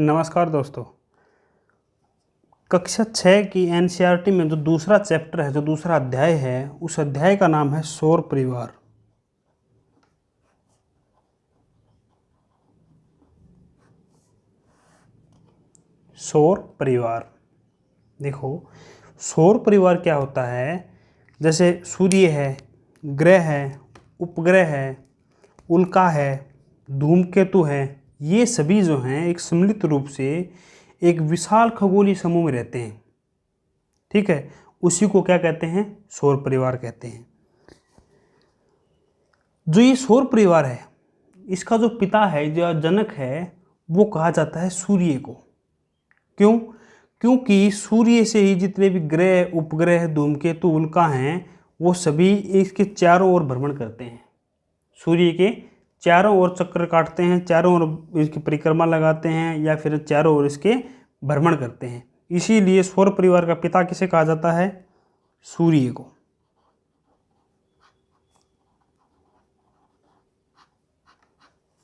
नमस्कार दोस्तों। कक्षा 6 की एनसीईआरटी में जो दूसरा चैप्टर है, जो दूसरा अध्याय है, उस अध्याय का नाम है सौर परिवार। सौर परिवार, देखो सौर परिवार क्या होता है। जैसे सूर्य है, ग्रह है, उपग्रह है, उल्का है, धूमकेतु है, ये सभी जो हैं एक सम्मिलित रूप से एक विशाल खगोलीय समूह में रहते हैं। ठीक है, उसी को क्या कहते हैं? सौर परिवार कहते हैं। जो ये सौर परिवार है, इसका जो पिता है, जो जनक है, वो कहा जाता है सूर्य को। क्यों? क्योंकि सूर्य से ही जितने भी ग्रह, उपग्रह, धूमकेतु, उल्का हैं, वो सभी इसके चारों ओर भ्रमण करते हैं। सूर्य के चारों ओर चक्कर काटते हैं, चारों ओर इसकी परिक्रमा लगाते हैं, या फिर चारों ओर इसके भ्रमण करते हैं। इसीलिए सौर परिवार का पिता किसे कहा जाता है? सूर्य को।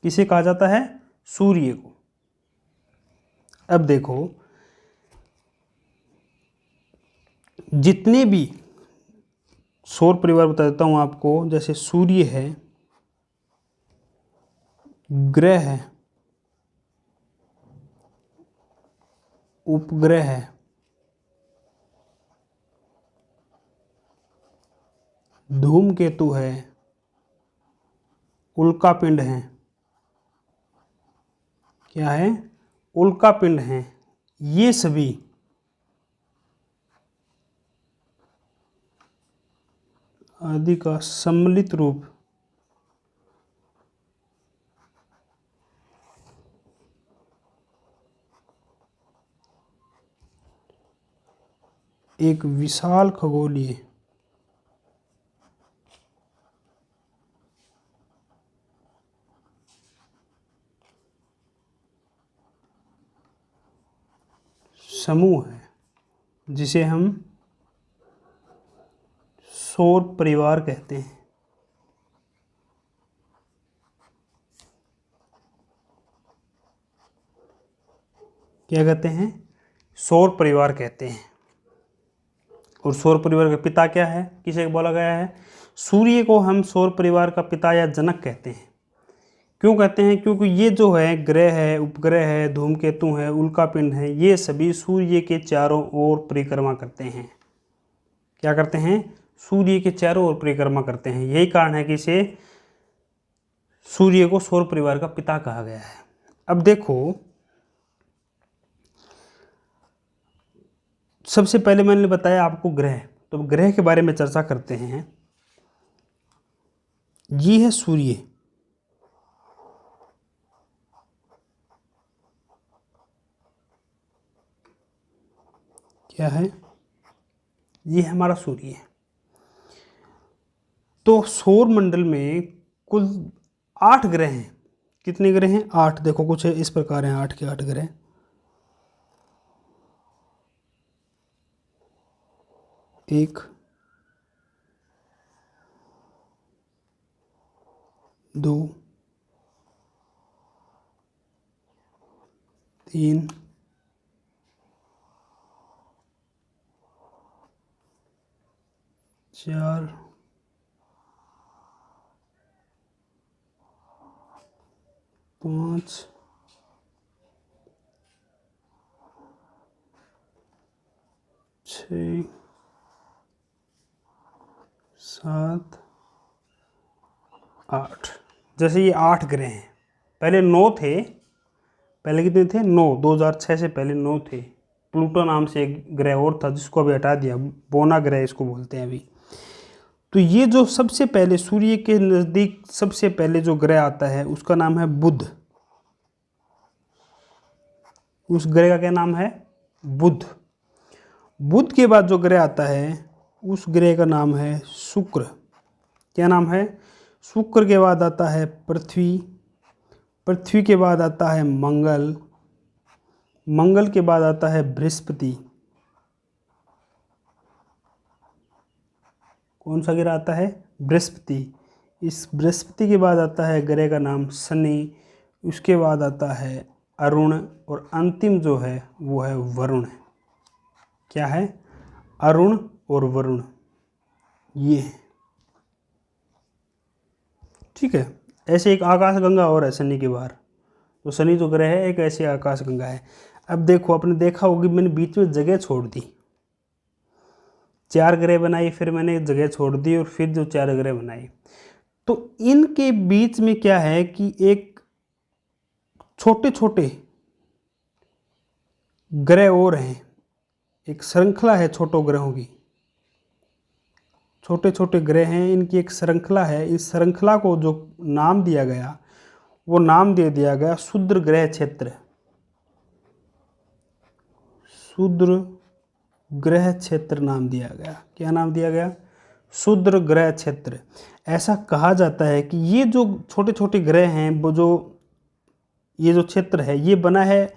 किसे कहा जाता है? सूर्य को। अब देखो, जितने भी सौर परिवार बता देता हूं आपको। जैसे सूर्य है, ग्रह है, उपग्रह है, धूमकेतु है, उल्का पिंड है। क्या है? उल्का पिंड है। ये सभी आदि का सम्मिलित रूप एक विशाल खगोलीय समूह है, जिसे हम सौर परिवार कहते हैं। क्या कहते हैं? सौर परिवार कहते हैं। और सौर परिवार का पिता क्या है? किसे बोला गया है? सूर्य को हम सौर परिवार का पिता या जनक कहते हैं। क्यों कहते हैं? क्योंकि ये जो है ग्रह है, उपग्रह है, धूमकेतु है, उल्का पिंड है, ये सभी सूर्य के चारों ओर परिक्रमा करते हैं। क्या करते हैं? सूर्य के चारों ओर परिक्रमा करते हैं। यही कारण है कि इसे सूर्य को सौर परिवार का पिता कहा गया है। अब देखो, सबसे पहले मैंने बताया आपको ग्रह, तो ग्रह के बारे में चर्चा करते हैं। ये है सूर्य, क्या है? ये हमारा सूर्य है। तो सौर मंडल में कुल 8 ग्रह हैं। कितने ग्रह हैं? 8। देखो कुछ इस प्रकार हैं, 8 के 8 ग्रह। एक, दो, तीन, चार, पाँच, छः, 7, 8। जैसे ये 8 ग्रह हैं। पहले 9 थे। पहले कितने थे? 9। 2006 से पहले 9 थे। प्लूटो नाम से एक ग्रह और था, जिसको अभी हटा दिया, बोना ग्रह इसको बोलते हैं अभी। तो ये जो सबसे पहले सूर्य के नज़दीक सबसे पहले जो ग्रह आता है, उसका नाम है बुध। उस ग्रह का क्या नाम है? बुध। बुध के बाद जो ग्रह आता है, उस ग्रह का नाम है शुक्र। क्या नाम है? शुक्र के बाद आता है पृथ्वी। पृथ्वी के बाद आता है मंगल। मंगल के बाद आता है बृहस्पति। कौन सा ग्रह आता है? बृहस्पति। इस बृहस्पति के बाद आता है ग्रह का नाम शनि। उसके बाद आता है अरुण और अंतिम जो है वो है वरुण। क्या है? अरुण और वरुण, ये है। ठीक है। ऐसे एक आकाशगंगा और है शनि के बाहर, तो शनि जो ग्रह है एक ऐसी आकाशगंगा है। अब देखो, आपने देखा होगी मैंने बीच में जगह छोड़ दी, 4 ग्रह बनाई, फिर मैंने जगह छोड़ दी और फिर जो 4 ग्रह बनाए, तो इनके बीच में क्या है कि एक छोटे छोटे ग्रह और हैं, एक श्रृंखला है छोटो ग्रहों की, छोटे छोटे ग्रह हैं, इनकी एक श्रृंखला है। इस श्रृंखला को जो नाम दिया गया वो नाम दे दिया गया क्षुद्र ग्रह क्षेत्र। क्षुद्र ग्रह क्षेत्र नाम दिया गया। क्या नाम दिया गया? क्षुद्र ग्रह क्षेत्र। ऐसा कहा जाता है कि ये जो छोटे छोटे ग्रह हैं, वो जो ये जो क्षेत्र है ये बना है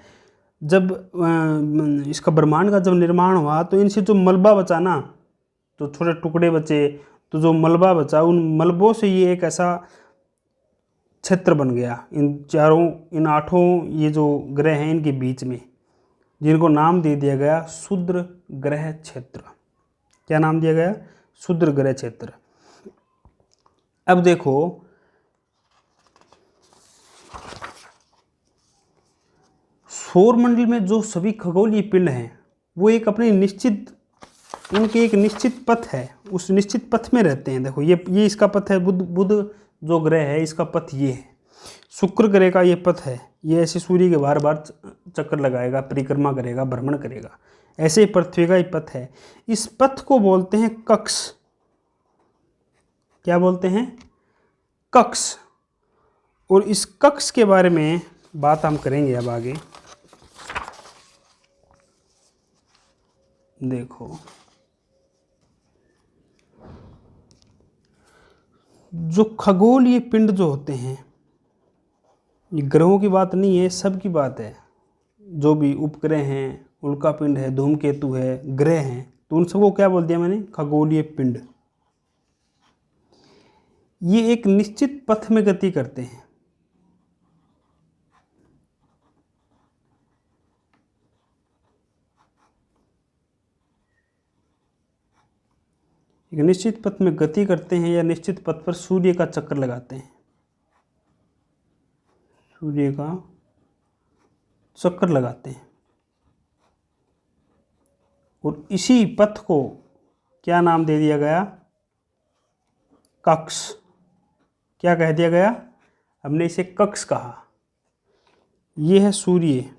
जब इसका ब्रह्मांड का जब निर्माण हुआ, तो इनसे जो मलबा बचा ना, तो छोटे टुकड़े बचे, तो जो मलबा बचा उन मलबों से ये एक ऐसा क्षेत्र बन गया इन 8 ये जो ग्रह हैं इनके बीच में, जिनको नाम दे दिया गया क्षुद्र ग्रह क्षेत्र। क्या नाम दिया गया? क्षुद्र ग्रह क्षेत्र। अब देखो, सौरमंडल में जो सभी खगोलीय पिंड हैं वो एक अपने निश्चित, उनके एक निश्चित पथ है, उस निश्चित पथ में रहते हैं। देखो ये इसका पथ है, बुध जो ग्रह है इसका पथ ये है, शुक्र ग्रह का ये पथ है, ये ऐसे सूर्य के बार बार चक्कर लगाएगा, परिक्रमा करेगा, भ्रमण करेगा। ऐसे पृथ्वी का ही पथ है। इस पथ को बोलते हैं कक्ष। क्या बोलते हैं? कक्ष। और इस कक्ष के बारे में बात हम करेंगे अब आगे। देखो, जो खगोलीय पिंड जो होते हैं, ये ग्रहों की बात नहीं है, सब की बात है। जो भी उपग्रह हैं, उल्कापिंड है, धूमकेतु है, ग्रह हैं, तो उन सबको क्या बोल दिया मैंने? खगोलीय पिंड। ये एक निश्चित पथ में गति करते हैं। एक निश्चित पथ में गति करते हैं या निश्चित पथ पर सूर्य का चक्कर लगाते हैं। सूर्य का चक्कर लगाते हैं और इसी पथ को क्या नाम दे दिया गया? कक्ष। क्या कह दिया गया? हमने इसे कक्ष कहा। ये है सूर्य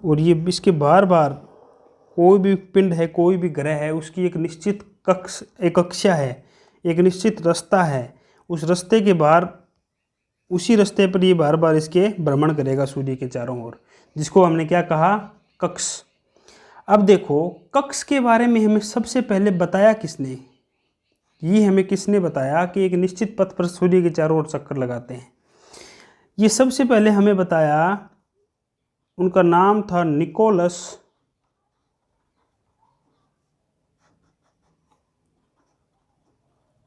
और ये इसके बार बार कोई भी पिंड है, कोई भी ग्रह है, उसकी एक निश्चित कक्ष, एक कक्षा है, एक निश्चित रास्ता है। उस रास्ते के बाहर, उसी रास्ते पर ये बार बार इसके भ्रमण करेगा सूर्य के चारों ओर, जिसको हमने क्या कहा? कक्ष। अब देखो, कक्ष के बारे में हमें सबसे पहले बताया किसने? ये हमें किसने बताया कि एक निश्चित पथ पर सूर्य के चारों ओर चक्कर लगाते हैं? ये सबसे पहले हमें बताया, उनका नाम था निकोलस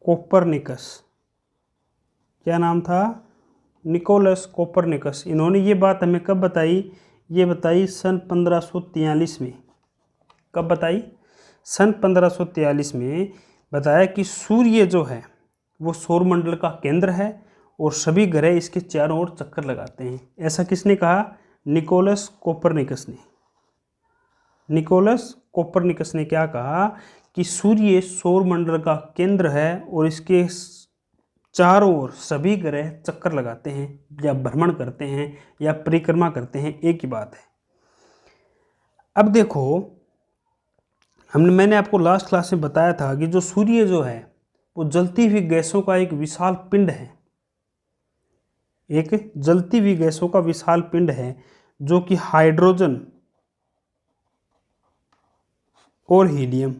कोपरनिकस। क्या नाम था? Nicholas Copernicus. इन्होंने ये बात हमें कब बताई? ये बताई सन 1543 में। कब बताई? सन 1543 में बताया कि सूर्य जो है वो सौरमंडल का केंद्र है और सभी ग्रह इसके चारों ओर चक्कर लगाते हैं। ऐसा किसने कहा? निकोलस कोपरनिकस ने। निकोलस कोपरनिकस ने क्या कहा कि सूर्य सौरमंडल का केंद्र है और इसके चारों ओर सभी ग्रह चक्कर लगाते हैं या भ्रमण करते हैं या परिक्रमा करते हैं, एक ही बात है। अब देखो, मैंने आपको लास्ट क्लास में बताया था कि जो सूर्य जो है वो जलती हुई गैसों का एक विशाल पिंड है। एक जलती हुई गैसों का विशाल पिंड है जो कि हाइड्रोजन और हीलियम,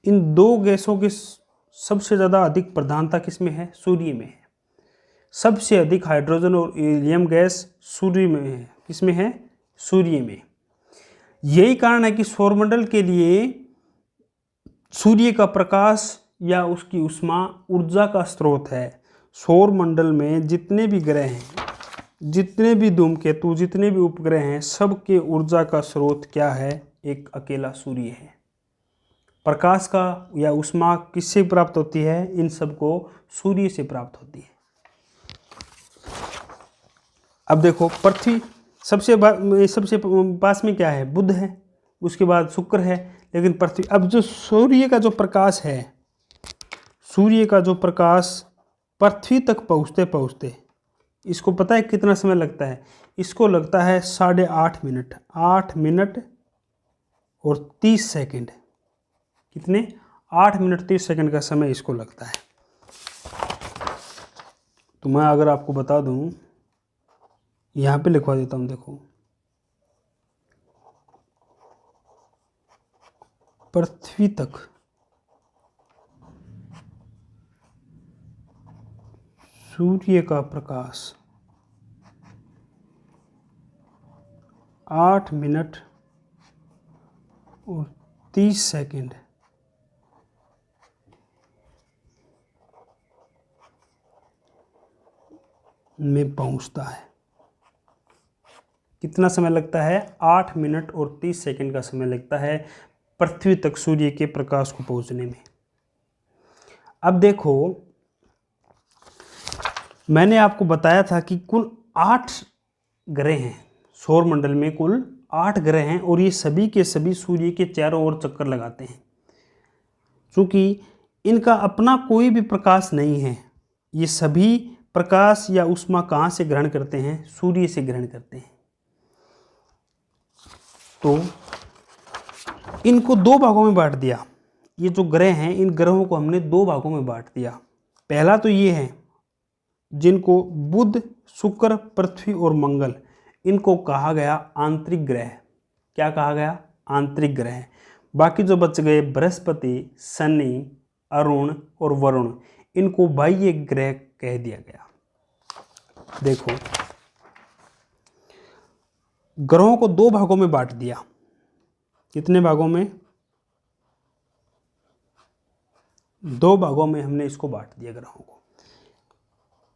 इन 2 गैसों की सबसे ज़्यादा अधिक प्रधानता किसमें है? सूर्य में है। सबसे अधिक हाइड्रोजन और हीलियम गैस सूर्य में है। किसमें है? सूर्य में। यही कारण है कि सौरमंडल के लिए सूर्य का प्रकाश या उसकी ऊष्मा ऊर्जा का स्रोत है। सौर मंडल में जितने भी ग्रह हैं, जितने भी धूमकेतु, जितने भी उपग्रह हैं, सबके ऊर्जा का स्रोत क्या है? एक अकेला सूर्य है। प्रकाश का या ऊष्मा किससे प्राप्त होती है? इन सबको सूर्य से प्राप्त होती है। अब देखो, पृथ्वी सबसे पास में क्या है? बुध है, उसके बाद शुक्र है, लेकिन पृथ्वी, अब जो सूर्य का जो प्रकाश है, सूर्य का जो प्रकाश पृथ्वी तक पहुँचते पहुँचते इसको पता है कितना समय लगता है? इसको लगता है 8.5 मिनट, 8 मिनट और 30 सेकेंड। कितने? 8 मिनट 30 सेकेंड का समय इसको लगता है। तो मैं अगर आपको बता दूं, यहाँ पे लिखवा देता हूँ, देखो, पृथ्वी तक सूर्य का प्रकाश 8 मिनट और 30 सेकेंड में पहुंचता है। कितना समय लगता है? 8 मिनट और 30 सेकेंड का समय लगता है पृथ्वी तक सूर्य के प्रकाश को पहुंचने में। अब देखो, मैंने आपको बताया था कि कुल 8 ग्रह हैं सौर मंडल में, कुल 8 ग्रह हैं, और ये सभी के सभी सूर्य के चारों ओर चक्कर लगाते हैं। क्योंकि इनका अपना कोई भी प्रकाश नहीं है, ये सभी प्रकाश या ऊष्मा कहाँ से ग्रहण करते हैं? सूर्य से ग्रहण करते हैं। तो इनको 2 भागों में बांट दिया। ये जो ग्रह हैं, इन ग्रहों को हमने 2 भागों में बांट दिया। पहला तो ये है जिनको बुध, शुक्र, पृथ्वी और मंगल, इनको कहा गया आंतरिक ग्रह। क्या कहा गया? आंतरिक ग्रह। बाकी जो बच गए बृहस्पति, शनि, अरुण और वरुण, इनको बाह्य ग्रह कह दिया गया। देखो, ग्रहों को 2 भागों में बांट दिया। कितने भागों में? 2 भागों में हमने इसको बांट दिया ग्रहों को।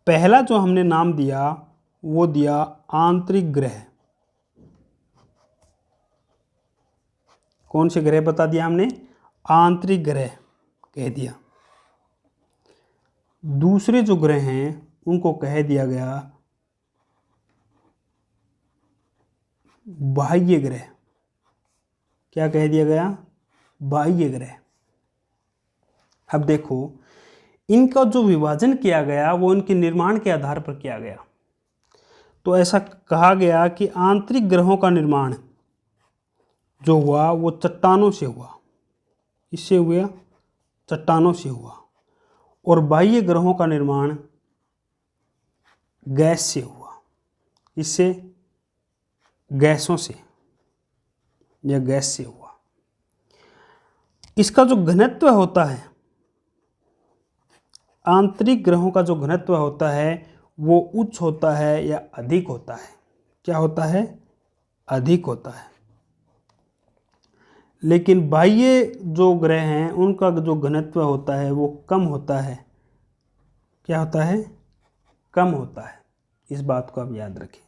पहला जो हमने नाम दिया वो दिया आंतरिक ग्रह। कौन से ग्रह बता दिया हमने? आंतरिक ग्रह कह दिया। दूसरे जो ग्रह हैं उनको कह दिया गया बाह्य ग्रह। क्या कह दिया गया? बाह्य ग्रह। अब देखो, इनका जो विभाजन किया गया वो इनके निर्माण के आधार पर किया गया। तो ऐसा कहा गया कि आंतरिक ग्रहों का निर्माण जो हुआ वो चट्टानों से हुआ। इससे हुआ? चट्टानों से हुआ। और बाह्य ग्रहों का निर्माण गैस से हुआ। इससे? गैसों से या गैस से हुआ। इसका जो घनत्व होता है, आंतरिक ग्रहों का जो घनत्व होता है वो उच्च होता है या अधिक होता है? क्या होता है? अधिक होता है। लेकिन बाह्य जो ग्रह हैं उनका जो घनत्व होता है वो कम होता है। क्या होता है? कम होता है। इस बात को आप याद रखें।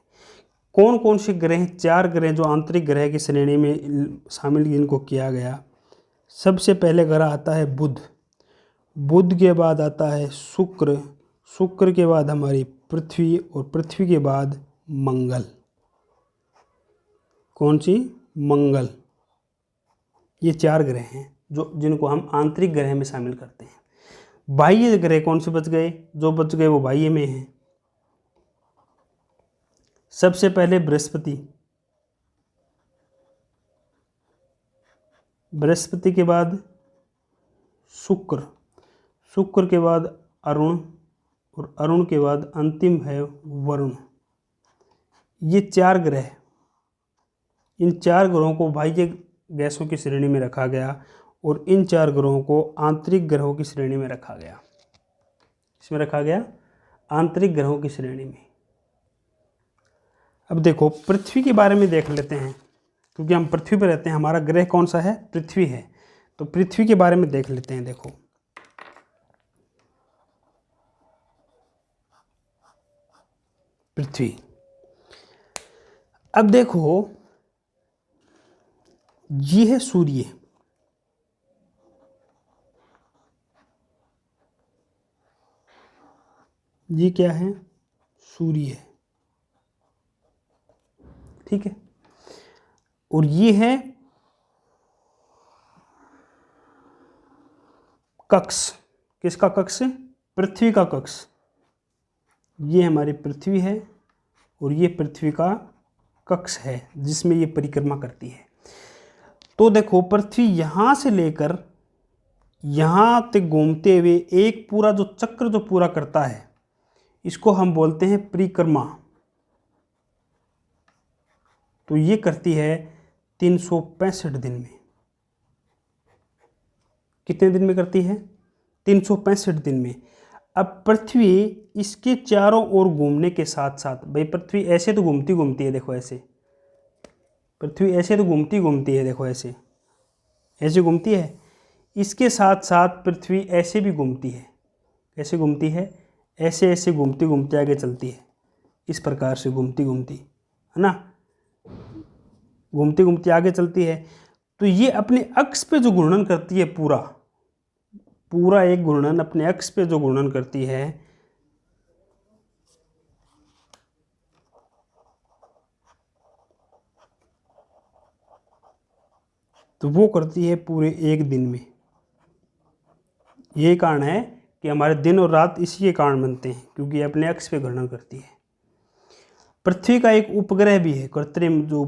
कौन कौन से ग्रह? 4 ग्रह जो आंतरिक ग्रह की श्रेणी में शामिल इनको किया गया। सबसे पहले ग्रह आता है बुध, बुध के बाद आता है शुक्र, शुक्र के बाद हमारी पृथ्वी, और पृथ्वी के बाद मंगल। कौन सी? मंगल। ये 4 ग्रह हैं जिनको हम आंतरिक ग्रह में शामिल करते हैं। बाह्य ग्रह कौन से बच गए? जो बच गए वो बाह्य में हैं। सबसे पहले बृहस्पति, बृहस्पति के बाद शुक्र, शुक्र के बाद अरुण, और अरुण के बाद अंतिम है वरुण। ये 4 ग्रह, इन 4 ग्रहों को बाह्य गैसों की श्रेणी में रखा गया और इन 4 ग्रहों को आंतरिक ग्रहों की श्रेणी में रखा गया। इसमें रखा गया आंतरिक ग्रहों की श्रेणी में। अब देखो, पृथ्वी के बारे में देख लेते हैं, क्योंकि हम पृथ्वी पर रहते हैं। हमारा ग्रह कौन सा है? पृथ्वी है। तो पृथ्वी के बारे में देख लेते हैं। देखो, पृथ्वी। अब देखो, ये है सूर्य, ये क्या है, सूर्य है, ठीक है। और ये है कक्ष, किसका कक्ष, पृथ्वी का कक्ष। ये हमारी पृथ्वी है और ये पृथ्वी का कक्ष है जिसमें ये परिक्रमा करती है। तो देखो, पृथ्वी यहां से लेकर यहां तक घूमते हुए एक पूरा जो चक्र जो पूरा करता है, इसको हम बोलते हैं परिक्रमा। तो ये करती है 365 दिन में। कितने दिन में करती है, 365 दिन में। अब पृथ्वी इसके चारों ओर घूमने के साथ साथ, भाई पृथ्वी ऐसे तो घूमती घूमती है, देखो ऐसे, पृथ्वी ऐसे तो घूमती घूमती है, देखो ऐसे ऐसे घूमती है। इसके साथ साथ पृथ्वी ऐसे भी घूमती है, कैसे घूमती है, ऐसे ऐसे घूमती घूमती आगे चलती है, इस प्रकार से घूमती घूमती, है ना, घूमती घूमती आगे चलती है। तो ये अपने अक्ष पे जो घूर्णन करती है, पूरा पूरा एक घूर्णन अपने अक्ष पे जो घूर्णन करती है, तो वो करती है पूरे एक दिन में। यही कारण है कि हमारे दिन और रात इसी के कारण बनते हैं, क्योंकि ये अपने अक्ष पे घूर्णन करती है। पृथ्वी का एक उपग्रह भी है, कृत्रिम, जो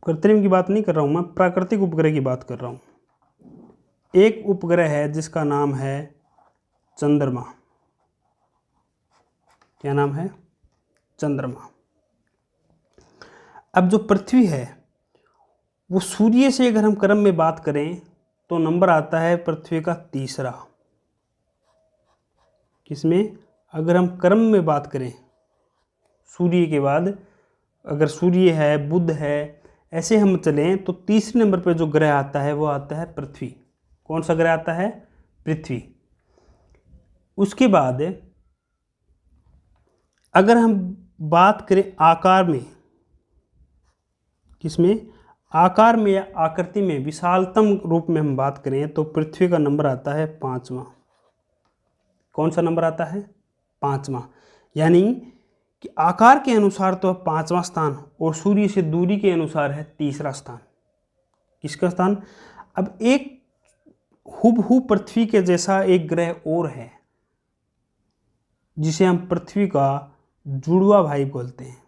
कृत्रिम की बात नहीं कर रहा हूँ मैं, प्राकृतिक उपग्रह की बात कर रहा हूँ। एक उपग्रह है जिसका नाम है चंद्रमा। क्या नाम है, चंद्रमा। अब जो पृथ्वी है वो सूर्य से अगर हम क्रम में बात करें तो नंबर आता है पृथ्वी का तीसरा। किसमें, अगर हम क्रम में बात करें, सूर्य के बाद अगर सूर्य है, बुध है, ऐसे हम चलें तो तीसरे नंबर पर जो ग्रह आता है वो आता है पृथ्वी। कौन सा ग्रह आता है, पृथ्वी। उसके बाद अगर हम बात करें आकार में, किसमें, आकार में या आकृति में, विशालतम रूप में हम बात करें तो पृथ्वी का नंबर आता है 5वां। कौन सा नंबर आता है, 5वां। यानी कि आकार के अनुसार तो 5वां स्थान, और सूर्य से दूरी के अनुसार है तीसरा स्थान। किसका स्थान। अब एक हुबहू पृथ्वी के जैसा एक ग्रह और है जिसे हम पृथ्वी का जुड़वा भाई बोलते हैं।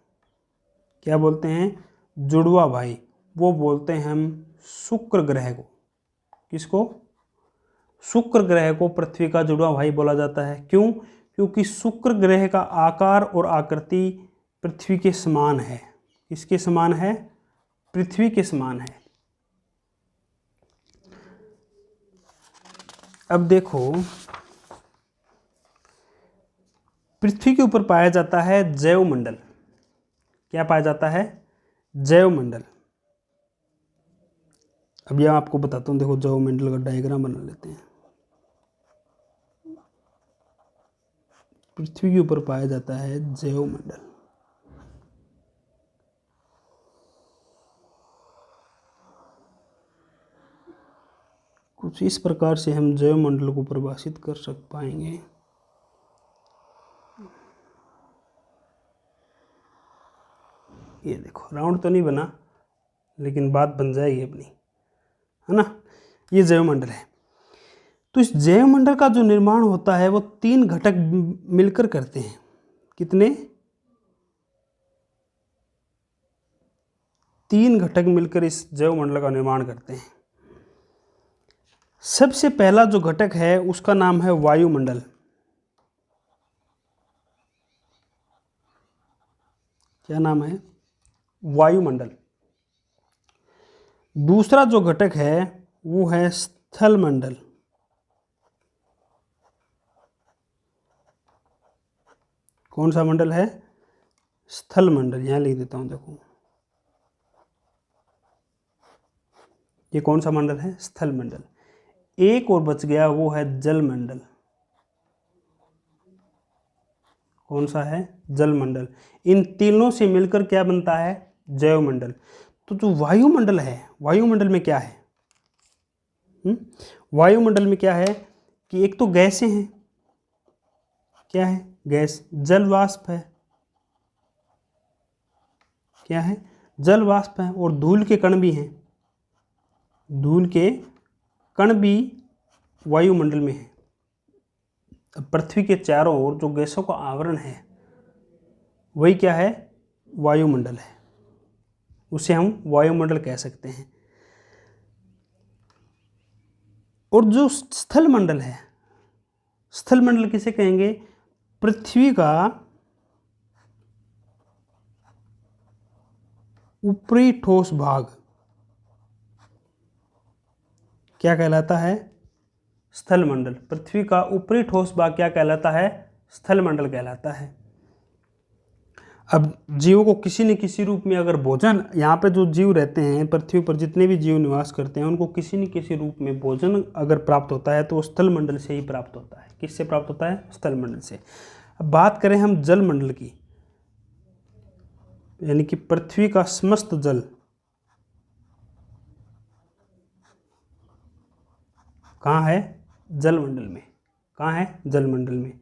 क्या बोलते हैं, जुड़वा भाई। वो बोलते हैं हम शुक्र ग्रह को। किसको, शुक्र ग्रह को पृथ्वी का जुड़वा भाई बोला जाता है। क्यों, क्योंकि शुक्र ग्रह का आकार और आकृति पृथ्वी के समान है। किसके समान है, पृथ्वी के समान है। अब देखो, पृथ्वी के ऊपर पाया जाता है जैव मंडल। क्या पाया जाता है, जैव मंडल। अब यह आपको बताता हूँ, देखो जैव मंडल का डायग्राम बना लेते हैं। पृथ्वी के ऊपर पाया जाता है जैव मंडल। कुछ इस प्रकार से हम जैव मंडल को परिभाषित कर सक पाएंगे। ये देखो, राउंड तो नहीं बना लेकिन बात बन जाएगी अपनी, है ना। ये जैव मंडल है। तो इस जैव मंडल का जो निर्माण होता है वो 3 घटक मिलकर करते हैं। कितने, 3 घटक मिलकर इस जैव मंडल का निर्माण करते हैं। सबसे पहला जो घटक है उसका नाम है वायुमंडल। क्या नाम है, वायुमंडल। दूसरा जो घटक है वो है स्थल मंडल। कौन सा मंडल है, स्थल मंडल। यहां लिख देता हूं, देखो ये कौन सा मंडल है, स्थल मंडल। एक और बच गया, वो है जल मंडल। कौन सा है? जलमंडल। इन तीनों से मिलकर क्या बनता है? जैवमंडल। तो जो वायुमंडल है, वायुमंडल में क्या है? वायुमंडल में क्या है कि एक तो गैसें हैं, क्या है? गैस। जल वाष्प है, क्या है? जल वाष्प है। और धूल के कण भी हैं, धूल के कण भी वायुमंडल में है। अब पृथ्वी के चारों ओर जो गैसों का आवरण है वही क्या है? वायुमंडल है। उसे हम वायुमंडल कह सकते हैं। और जो स्थल मंडल है, स्थल मंडल किसे कहेंगे? पृथ्वी का ऊपरी ठोस भाग क्या कहलाता है? स्थल मंडल। पृथ्वी का ऊपरी ठोस भाग क्या कहलाता है? स्थल मंडल कहलाता है। अब जीवों को किसी न किसी रूप में अगर भोजन, यहाँ पे जो जीव रहते हैं पृथ्वी पर, जितने भी जीव निवास करते हैं, उनको किसी न किसी रूप में भोजन अगर प्राप्त होता है तो वो स्थल मंडल से ही प्राप्त होता है। किससे प्राप्त होता है? स्थल मंडल से। अब बात करें हम जल मंडल की, यानी कि पृथ्वी का समस्त जल कहाँ है? जलमंडल में। कहाँ है? जलमंडल में।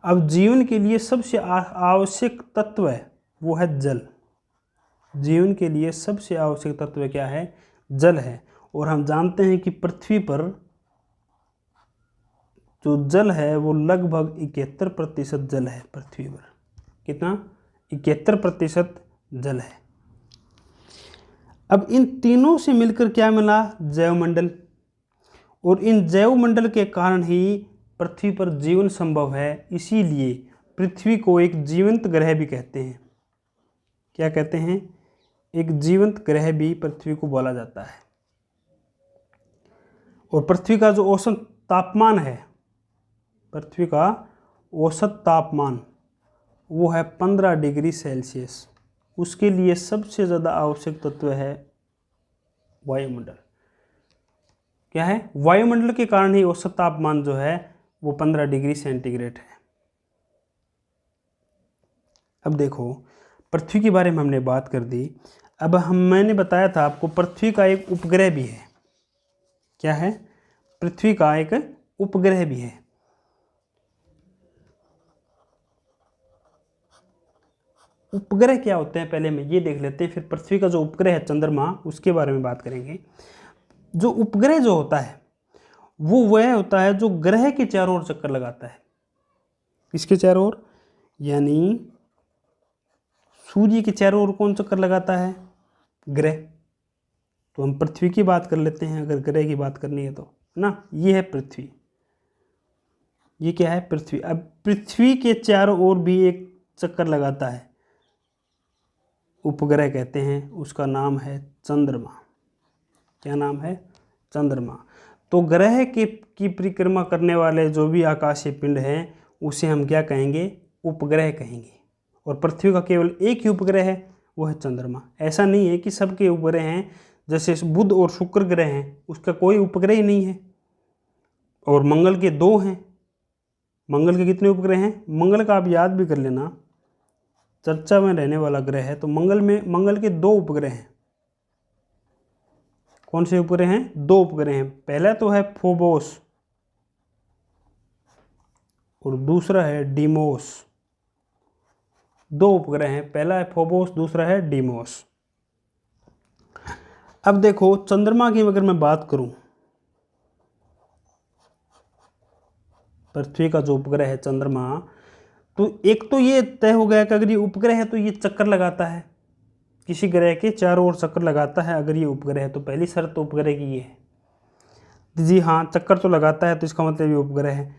अब जीवन के लिए सबसे आवश्यक तत्व है वो है जल। जीवन के लिए सबसे आवश्यक तत्व क्या है? जल है। और हम जानते हैं कि पृथ्वी पर जो जल है वो लगभग 71% जल है। पृथ्वी पर कितना? 71% जल है। अब इन तीनों से मिलकर क्या मिला? जैवमंडल। और इन जैवमंडल के कारण ही पृथ्वी पर जीवन संभव है। इसीलिए पृथ्वी को एक जीवंत ग्रह भी कहते हैं। क्या कहते हैं? एक जीवंत ग्रह भी पृथ्वी को बोला जाता है। और पृथ्वी का जो औसत तापमान है, पृथ्वी का औसत तापमान वो है 15 डिग्री सेल्सियस। उसके लिए सबसे ज़्यादा आवश्यक तत्व है वायुमंडल। क्या है? वायुमंडल के कारण ही औसत तापमान जो है वो 15 डिग्री सेंटीग्रेड है। अब देखो, पृथ्वी के बारे में हमने बात कर दी। अब मैंने बताया था आपको पृथ्वी का एक उपग्रह भी है। क्या है? पृथ्वी का एक उपग्रह भी है। उपग्रह क्या होते हैं पहले मैं ये देख लेते हैं, फिर पृथ्वी का जो उपग्रह है चंद्रमा, उसके बारे में बात करेंगे। जो उपग्रह जो होता है वो वह होता है जो ग्रह के चारों ओर चक्कर लगाता है। किसके चारों ओर? यानी सूर्य के चारों ओर कौन चक्कर लगाता है? ग्रह। तो हम पृथ्वी की बात कर लेते हैं अगर ग्रह की बात करनी है तो, ना। ये है पृथ्वी। ये क्या है? पृथ्वी। अब पृथ्वी के चारों ओर भी एक चक्कर लगाता है, उपग्रह कहते हैं, उसका नाम है चंद्रमा। क्या नाम है? चंद्रमा। तो ग्रह की परिक्रमा करने वाले जो भी आकाशीय पिंड हैं उसे हम क्या कहेंगे? उपग्रह कहेंगे। और पृथ्वी का केवल एक ही उपग्रह है, वो है चंद्रमा। ऐसा नहीं है कि सबके उपग्रह हैं, जैसे बुध और शुक्र ग्रह हैं उसका कोई उपग्रह ही नहीं है। और मंगल के 2 हैं। मंगल के कितने उपग्रह हैं? मंगल का आप याद भी कर लेना, चर्चा में रहने वाला ग्रह है। तो मंगल के 2 उपग्रह हैं। कौन से उपग्रह हैं? 2 उपग्रह हैं। पहला तो है फोबोस और दूसरा है डीमोस। 2 उपग्रह हैं, पहला है फोबोस, दूसरा है डीमोस। अब देखो, चंद्रमा की अगर मैं बात करूं, पृथ्वी का जो उपग्रह है चंद्रमा, तो एक तो ये तय हो गया कि अगर ये उपग्रह है तो ये चक्कर लगाता है, किसी ग्रह के चारों ओर चक्कर लगाता है। अगर ये उपग्रह है तो पहली शर्त तो उपग्रह की ये है। जी हाँ, चक्कर तो लगाता है, तो इसका मतलब ये उपग्रह है।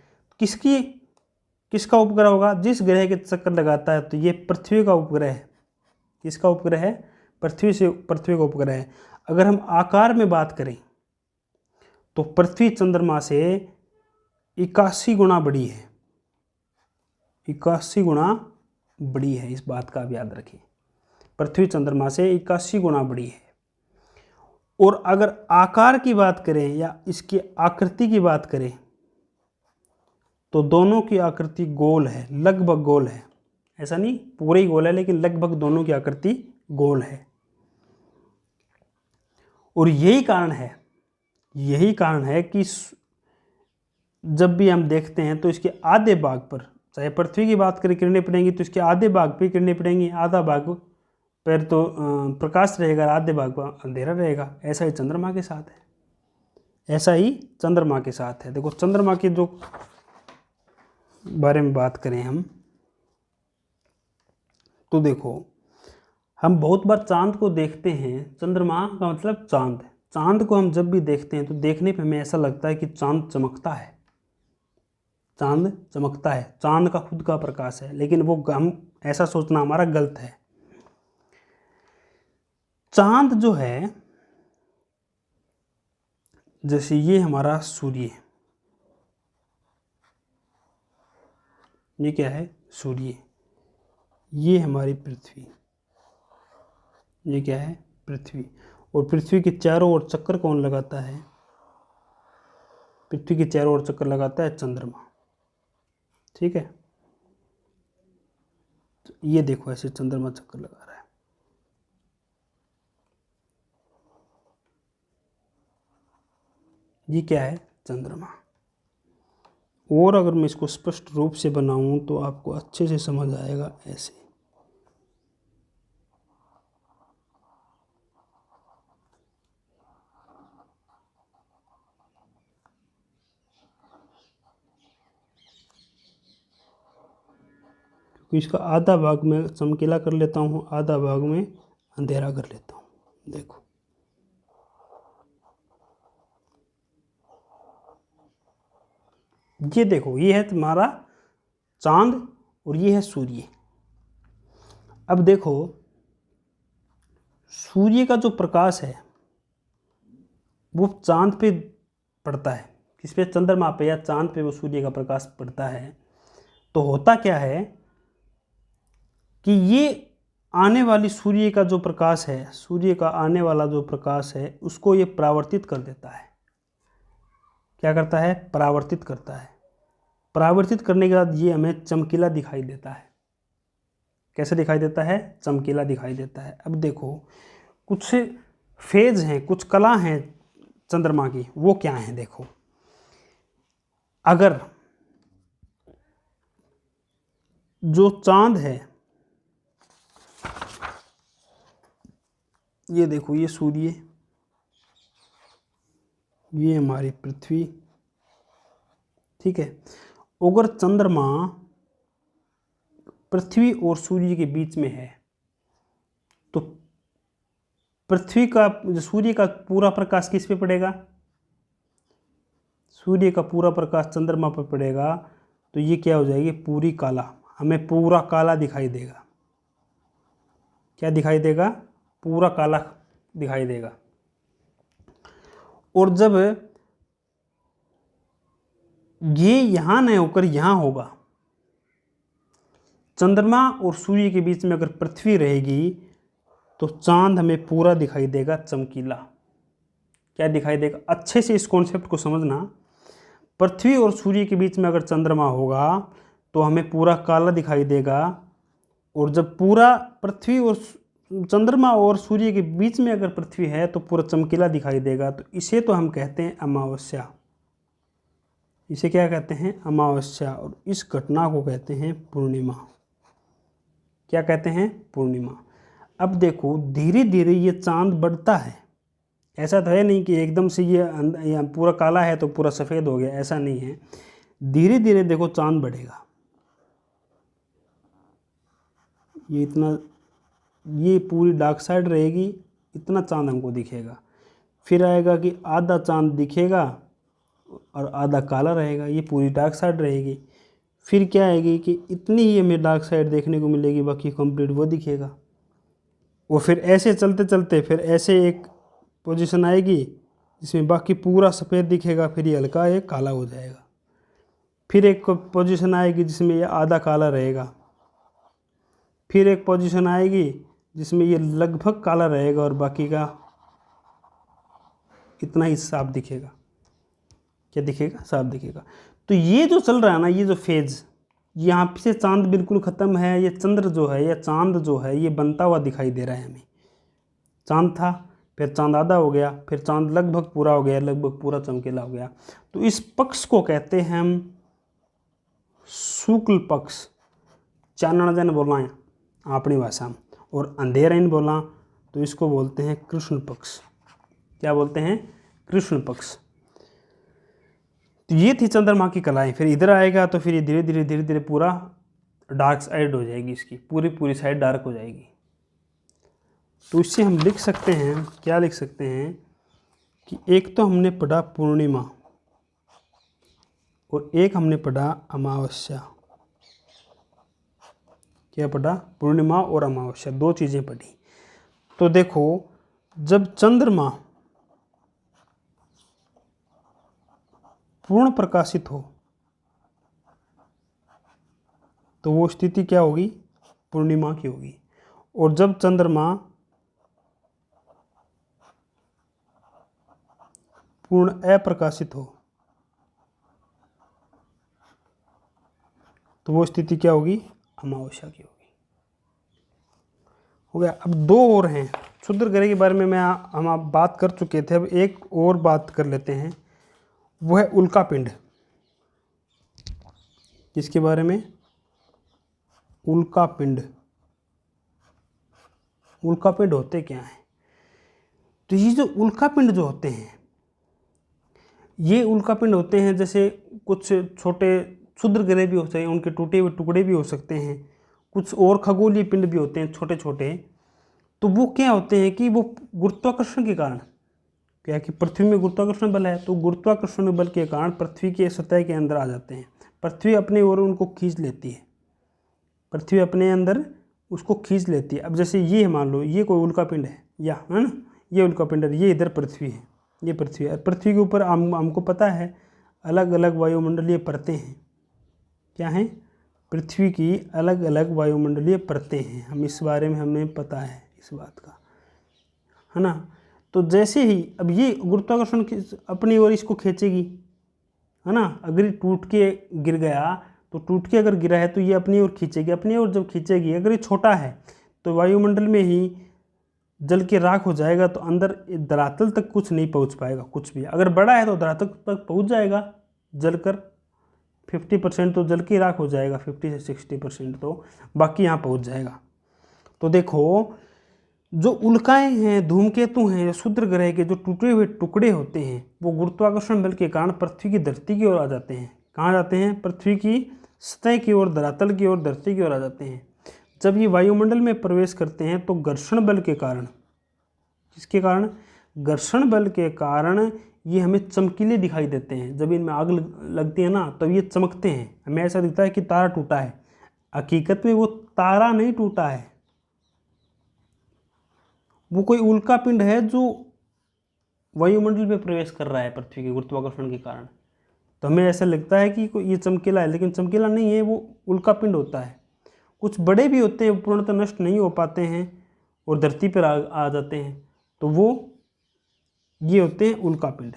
किसका उपग्रह होगा? जिस ग्रह के चक्कर लगाता है। तो ये पृथ्वी का उपग्रह है। किसका उपग्रह है? पृथ्वी का उपग्रह है। अगर हम आकार में बात करें तो पृथ्वी चंद्रमा से 81 गुना बड़ी है। 81 गुना बड़ी है, इस बात का आप याद रखें। पृथ्वी चंद्रमा से 81 गुना बड़ी है। और अगर आकार की बात करें या इसकी आकृति की बात करें तो दोनों की आकृति गोल है, लगभग गोल है। ऐसा नहीं पूरे ही गोल है, लेकिन लगभग दोनों की आकृति गोल है। और यही कारण है कि जब भी हम देखते हैं तो इसके आधे भाग पर, चाहे पृथ्वी की बात करें किरणें पड़ेंगी तो इसके आधे भाग पे किरणें पड़ेंगी, आधा भाग पर तो प्रकाश रहेगा, आधे भाग पर अंधेरा रहेगा। ऐसा ही चंद्रमा के साथ है। देखो चंद्रमा के जो बारे में बात करें हम, तो देखो हम बहुत बार चांद को देखते हैं। चंद्रमा का मतलब चांद को हम जब भी देखते हैं तो देखने पे हमें ऐसा लगता है कि चांद चमकता है। चांद का खुद का प्रकाश है, लेकिन वो हम ऐसा सोचना हमारा गलत है। चांद जो है, जैसे ये हमारा सूर्य, ये क्या है? सूर्य। ये हमारी पृथ्वी, ये क्या है? पृथ्वी। और पृथ्वी के चारों ओर चक्कर कौन लगाता है? पृथ्वी के चारों ओर चक्कर लगाता है चंद्रमा। ठीक है, तो ये देखो ऐसे चंद्रमा चक्कर लगा रहा है। ये क्या है? चंद्रमा। और अगर मैं इसको स्पष्ट रूप से बनाऊं तो आपको अच्छे से समझ आएगा। ऐसे क्योंकि इसका आधा भाग में चमकीला कर लेता हूँ, आधा भाग में अंधेरा कर लेता हूँ। देखो ये देखो, ये है तुम्हारा चांद और ये है सूर्य। अब देखो सूर्य का जो प्रकाश है वो चांद पे पड़ता है। किस पे? चंद्रमा पे या चांद पे वो सूर्य का प्रकाश पड़ता है। तो होता क्या है कि ये आने वाली सूर्य का जो प्रकाश है, सूर्य का आने वाला जो प्रकाश है, उसको ये परावर्तित कर देता है। क्या करता है? परावर्तित करता है। परावर्तित करने के बाद ये हमें चमकीला दिखाई देता है। कैसे दिखाई देता है? चमकीला दिखाई देता है। अब देखो कुछ फेज हैं, कुछ कला हैं चंद्रमा की, वो क्या हैं? देखो अगर जो चांद है, ये देखो ये सूर्य, ये हमारी पृथ्वी, ठीक है। अगर चंद्रमा पृथ्वी और सूर्य के बीच में है तो पृथ्वी का, सूर्य का पूरा प्रकाश किस पे पड़ेगा? सूर्य का पूरा प्रकाश चंद्रमा पर पड़ेगा। तो ये क्या हो जाएगी? पूरी काला, हमें पूरा काला दिखाई देगा। क्या दिखाई देगा? पूरा काला दिखाई देगा। और जब ये यहां न होकर यहां होगा, चंद्रमा और सूर्य के बीच में अगर पृथ्वी रहेगी तो चांद हमें पूरा दिखाई देगा चमकीला। क्या दिखाई देगा? अच्छे से इस कॉन्सेप्ट को समझना। पृथ्वी और सूर्य के बीच में अगर चंद्रमा होगा तो हमें पूरा काला दिखाई देगा। और जब पूरा पृथ्वी और चंद्रमा और सूर्य के बीच में अगर पृथ्वी है तो पूरा चमकीला दिखाई देगा। तो इसे तो हम कहते हैं अमावस्या। इसे क्या कहते हैं? अमावस्या। और इस घटना को कहते हैं पूर्णिमा। क्या कहते हैं? पूर्णिमा। अब देखो धीरे धीरे ये चांद बढ़ता है। ऐसा तो है नहीं कि एकदम से ये पूरा काला है तो पूरा सफ़ेद हो गया, ऐसा नहीं है। धीरे धीरे देखो चांद बढ़ेगा। ये इतना, ये पूरी डार्क साइड रहेगी, इतना चांद हमको दिखेगा। फिर आएगा कि आधा चांद दिखेगा और आधा काला रहेगा, ये पूरी डार्क साइड रहेगी। फिर क्या आएगी कि इतनी ही हमें डार्क साइड देखने को मिलेगी, बाकी कंप्लीट वो दिखेगा। और फिर ऐसे चलते चलते फिर ऐसे एक पोजीशन आएगी जिसमें बाकी पूरा सफ़ेद दिखेगा, फिर ये हल्का एक काला हो जाएगा। फिर एक पोजीशन आएगी जिसमें ये आधा काला रहेगा। फिर एक पोजीशन आएगी जिसमें ये लगभग काला रहेगा और बाकी का इतना ही साफ दिखेगा। क्या दिखेगा? साफ दिखेगा। तो ये जो चल रहा है ना, ये जो फेज, यहाँ से चांद बिल्कुल ख़त्म है, ये चंद्र जो है या चांद जो है ये बनता हुआ दिखाई दे रहा है हमें। चांद था, फिर चांद आधा हो गया, फिर चांद लगभग पूरा हो गया, लगभग पूरा चमकीला हो गया। तो इस पक्ष को कहते हैं हम शुक्ल पक्ष, चानण जन बोला है अपनी भाषा में, और अंधेरा इन बोला तो इसको बोलते हैं कृष्ण पक्ष। क्या बोलते हैं? कृष्ण पक्ष। तो ये थी चंद्रमा की कलाएं। फिर इधर आएगा तो फिर ये धीरे धीरे पूरा डार्क साइड हो जाएगी, इसकी पूरी साइड डार्क हो जाएगी। तो इससे हम लिख सकते हैं, क्या लिख सकते हैं कि एक तो हमने पढ़ा पूर्णिमा और एक हमने पढ़ा अमावस्या। क्या पढ़ा? पूर्णिमा और अमावस्या, दो चीज़ें पढ़ी। तो देखो, जब चंद्रमा पूर्ण प्रकाशित हो तो वो स्थिति क्या होगी? पूर्णिमा की होगी। और जब चंद्रमा पूर्ण अप्रकाशित हो तो वो स्थिति क्या होगी? अमावस्या की होगी। हो गया। अब दो और हैं। क्षुद्र ग्रह के बारे में हम आप बात कर चुके थे। अब एक और बात कर लेते हैं, वो है उल्का पिंड। किसके बारे में? उल्का पिंड। उल्का पिंड होते क्या हैं? तो ये जो उल्का पिंड जो होते हैं, ये उल्का पिंड होते हैं जैसे कुछ छोटे क्षुद्र ग्रह भी हो सकते हैं, उनके टूटे हुए टुकड़े भी हो सकते हैं, कुछ और खगोलीय पिंड भी होते हैं छोटे छोटे। तो वो क्या होते हैं कि वो गुरुत्वाकर्षण के कारण, क्या कि पृथ्वी में गुरुत्वाकर्षण बल है, तो गुरुत्वाकर्षण बल के कारण पृथ्वी के सतह के अंदर आ जाते हैं। पृथ्वी अपने ओर उनको खींच लेती है, पृथ्वी अपने अंदर उसको खींच लेती है। अब जैसे ये मान लो ये कोई उल्का पिंड है, या है ना, ये उल्का पिंड है, ये इधर पृथ्वी है, ये पृथ्वी है। पृथ्वी के ऊपर हमको पता है अलग अलग वायुमंडलीय परतें हैं। क्या हैं? पृथ्वी की अलग अलग वायुमंडलीय परतें हैं। हम इस बारे में हमें पता है इस बात का, है ना। तो जैसे ही अब ये गुरुत्वाकर्षण अपनी ओर इसको खींचेगी, है ना। अगर ये टूट के गिर गया तो टूट के अगर गिरा है तो ये अपनी ओर खींचेगी, अपनी ओर जब खींचेगी, अगर ये छोटा है तो वायुमंडल में ही जल के राख हो जाएगा, तो अंदर धरातल तक कुछ नहीं पहुंच पाएगा कुछ भी। अगर बड़ा है तो धरातल तक पहुंच जाएगा जलकर, 50% तो जल के राख हो जाएगा, 50 से 60% तो बाकी यहाँ पहुंच जाएगा। तो देखो, जो उल्काएं हैं, धूमकेतु हैं, क्षुद्र ग्रह के जो टूटे हुए टुकड़े होते हैं, वो गुरुत्वाकर्षण बल के कारण पृथ्वी की धरती की ओर आ जाते हैं। कहाँ जाते हैं? पृथ्वी की सतह की ओर, धरातल की ओर, धरती की ओर आ जाते हैं। जब ये वायुमंडल में प्रवेश करते हैं तो घर्षण बल के कारण, किसके कारण? घर्षण बल के कारण ये हमें चमकीले दिखाई देते हैं। जब इनमें आग लगती है ना, तब ये चमकते हैं। हमें ऐसा दिखता है कि तारा टूटा है, हकीकत में वो तारा नहीं टूटा है, वो कोई उल्का पिंड है जो वायुमंडल में प्रवेश कर रहा है पृथ्वी के गुरुत्वाकर्षण के कारण। तो हमें ऐसा लगता है कि ये चमकीला है, लेकिन चमकीला नहीं है, वो उल्का पिंड होता है। कुछ बड़े भी होते हैं, पूर्णतः नष्ट नहीं हो पाते हैं और धरती पर आ जाते हैं, तो वो ये होते हैं उल्का पिंड।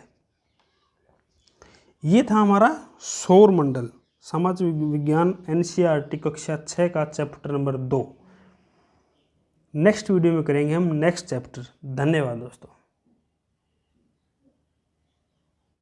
ये था हमारा सौर मंडल, समाज विज्ञान NCERT कक्षा 6 का चैप्टर नंबर 2। नेक्स्ट वीडियो में करेंगे हम नेक्स्ट चैप्टर। धन्यवाद दोस्तों।